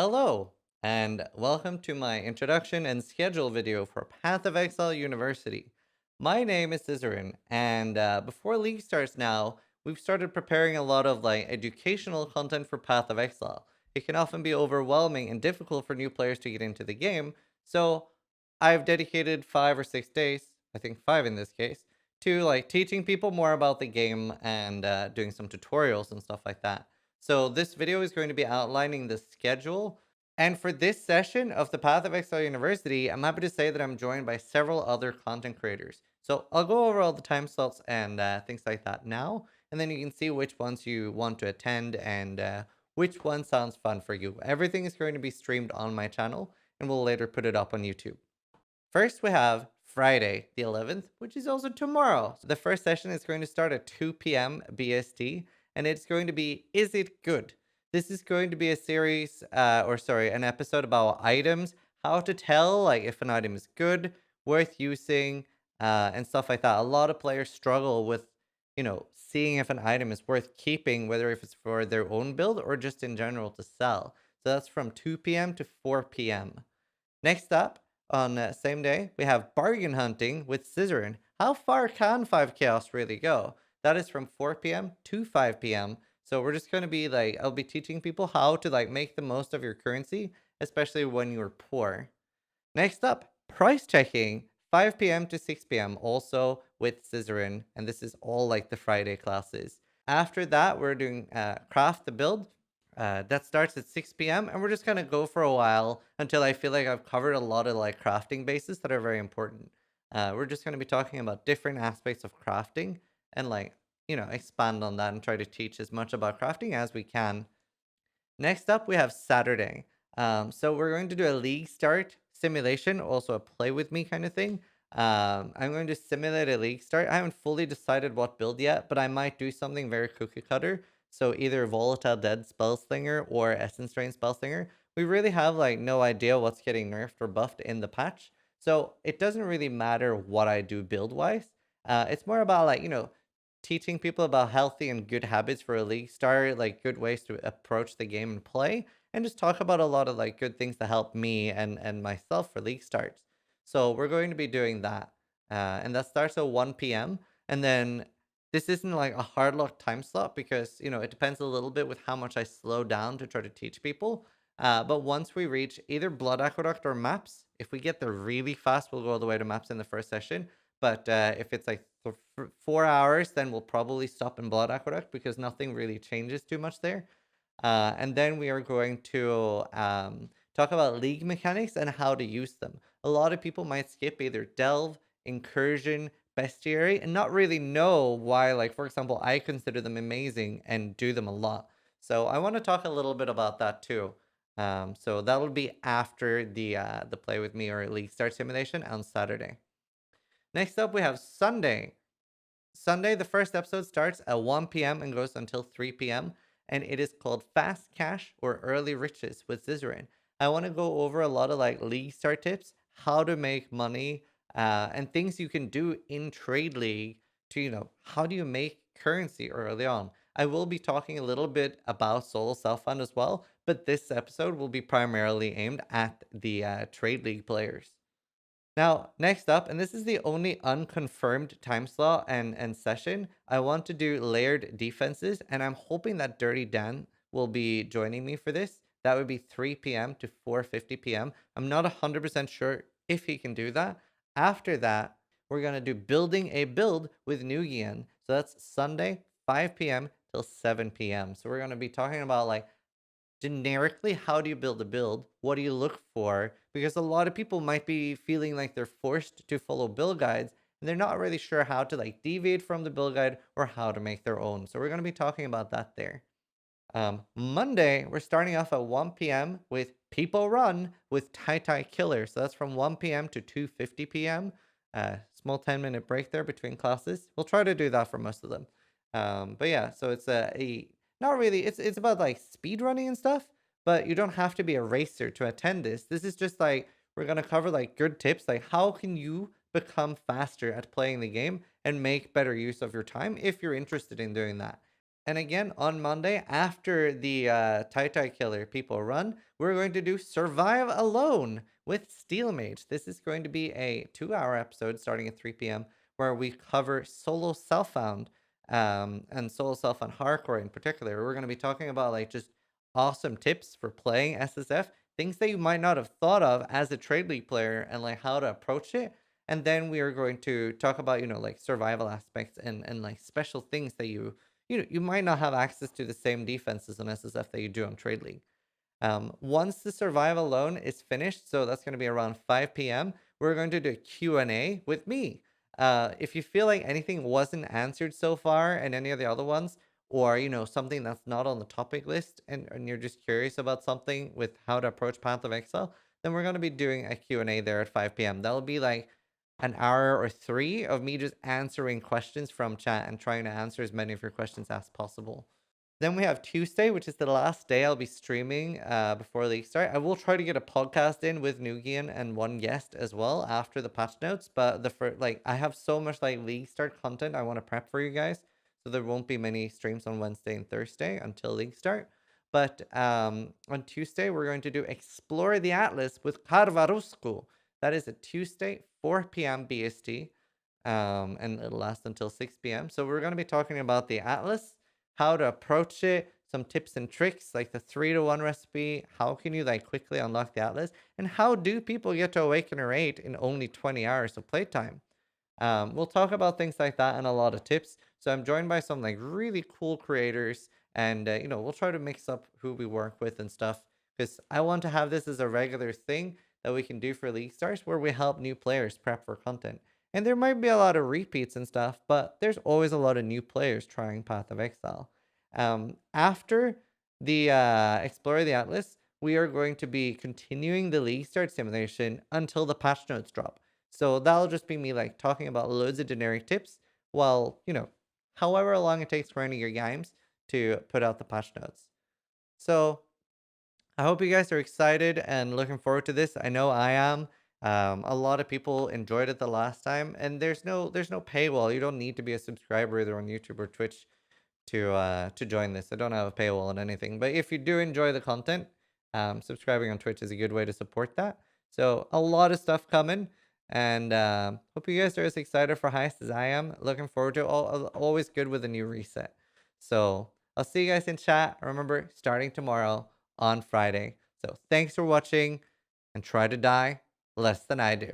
Hello, and welcome to my introduction and schedule video for Path of Exile University. My name is Zizaran, and before League starts now, we've started preparing a lot of educational content for Path of Exile. It can often be overwhelming and difficult for new players to get into the game, so I've dedicated 5 or 6 days, I think 5 in this case, to teaching people more about the game and doing some tutorials and stuff like that. So this video is going to be outlining the schedule. And for this session of the Path of Exile University, I'm happy to say that I'm joined by several other content creators. So I'll go over all the time slots and things like that now, and then you can see which ones you want to attend and which one sounds fun for you. Everything is going to be streamed on my channel, and we'll later put it up on YouTube. First, we have Friday, the 11th, which is also tomorrow. So the first session is going to start at 2 p.m. BST, and it's going to be Is It Good? This is going to be a series, an episode about items, how to tell if an item is good, worth using, and stuff like that. A lot of players struggle with, seeing if an item is worth keeping, whether if it's for their own build or just in general to sell. So that's from 2 p.m. to 4 p.m. Next up, on same day, we have bargain hunting with Zizaran. How far can 5 Chaos really go? That is from 4 p.m. to 5 p.m. So we're just going to be I'll be teaching people how to make the most of your currency, especially when you're poor. Next up, price checking, 5 p.m. to 6 p.m. also with Zizaran. And this is all the Friday classes. After that, we're doing craft the build. That starts at 6 p.m. and we're just gonna go for a while until I feel like I've covered a lot of crafting bases that are very important. We're just gonna be talking about different aspects of crafting and expand on that and try to teach as much about crafting as we can. Next up, we have Saturday. So we're going to do a league start simulation, also a play with me kind of thing. I'm going to simulate a league start. I haven't fully decided what build yet, but I might do something very cookie cutter. So either Volatile Dead Spellslinger or Essence Drain Spellslinger. We really have no idea what's getting nerfed or buffed in the patch. So it doesn't really matter what I do build wise. It's more about teaching people about healthy and good habits for a league start, good ways to approach the game and play, and just talk about a lot of good things to help me and myself for league starts. So we're going to be doing that, and that starts at 1 p.m. And then this isn't a hard lock time slot because it depends a little bit with how much I slow down to try to teach people. But once we reach either Blood Aqueduct or maps, if we get there really fast, we'll go all the way to maps in the first session. But if it's for 4 hours, then we'll probably stop in Blood Aqueduct because nothing really changes too much there. And then we are going to talk about league mechanics and how to use them. A lot of people might skip either Delve, Incursion, Bestiary, and not really know why, for example, I consider them amazing and do them a lot. So I want to talk a little bit about that too. So that'll be after the play with me or league start simulation on Saturday. Next up, we have Sunday. Sunday, the first episode starts at 1 p.m. and goes until 3 p.m. And it is called Fast Cash or Early Riches with Zizaran. I want to go over a lot of league start tips, how to make money, and things you can do in Trade League to, how do you make currency early on. I will be talking a little bit about solo self fund as well, but this episode will be primarily aimed at the Trade League players. Now, next up, and this is the only unconfirmed time slot and session, I want to do layered defenses, and I'm hoping that Dirty Dan will be joining me for this. That would be 3 p.m. to 4:50 p.m. I'm not 100% sure if he can do that. After that, we're going to do building a build with Nugi. So that's Sunday, 5 p.m. till 7 p.m. So we're going to be talking about generically, how do you build a build? What do you look for? Because a lot of people might be feeling like they're forced to follow build guides and they're not really sure how to deviate from the build guide or how to make their own. So we're going to be talking about that there. Monday, we're starting off at 1 p.m. with Peeporun with TytyKiller. So that's from 1 p.m. to 2:50 p.m. Small 10-minute break there between classes. We'll try to do that for most of them. But yeah, so it's a not really. It's about speed running and stuff, but you don't have to be a racer to attend this. This is just we're gonna cover good tips, how can you become faster at playing the game and make better use of your time if you're interested in doing that. And again, on Monday, after the TytyKiller Peeporun, we're going to do Survive Alone with Steelmage. This is going to be a 2-hour episode starting at 3 p.m. where we cover solo self-found and solo self-found hardcore in particular. We're going to be talking about like just awesome tips for playing SSF, things that you might not have thought of as a trade league player and like how to approach it. And then we are going to talk about, like survival aspects and like special things that you might not have access to the same defenses on SSF that you do on Trade League. Once the Survive Alone is finished, so that's going to be around 5 p.m., we're going to do a Q&A with me. If you feel like anything wasn't answered so far and any of the other ones, or, something that's not on the topic list and you're just curious about something with how to approach Path of Exile, then we're going to be doing a Q&A there at 5 p.m. That'll be like an hour or three of me just answering questions from chat and trying to answer as many of your questions as possible. Then we have Tuesday, which is the last day I'll be streaming before league start. I will try to get a podcast in with Nugi and one guest as well after the patch notes. But I have so much like league start content I want to prep for you guys, so there won't be many streams on Wednesday and Thursday until league start. But on Tuesday we're going to do Explore the Atlas with Karvarousku. That is a Tuesday, 4 p.m. BST, and it'll last until 6 p.m. So we're going to be talking about the Atlas, how to approach it, some tips and tricks like the 3-to-1 recipe, how can you like quickly unlock the Atlas, and how do people get to Awakener 8 in only 20 hours of playtime. We'll talk about things like that and a lot of tips. So I'm joined by some like really cool creators, and we'll try to mix up who we work with and stuff because I want to have this as a regular thing that we can do for League Stars where we help new players prep for content. And there might be a lot of repeats and stuff, but there's always a lot of new players trying Path of Exile. After the Explore the Atlas, we are going to be continuing the League Start simulation until the patch notes drop. So that'll just be me like talking about loads of generic tips while, however long it takes for any of your games to put out the patch notes. So I hope you guys are excited and looking forward to this. I know I am. A lot of people enjoyed it the last time, and there's no paywall. You don't need to be a subscriber either on YouTube or Twitch to join this. I don't have a paywall on anything, but if you do enjoy the content, subscribing on Twitch is a good way to support that. So a lot of stuff coming, and hope you guys are as excited for Heist as I am. Looking forward to it. Always good with a new reset. So I'll see you guys in chat. Remember, starting tomorrow on Friday. So thanks for watching, and try to die less than I do.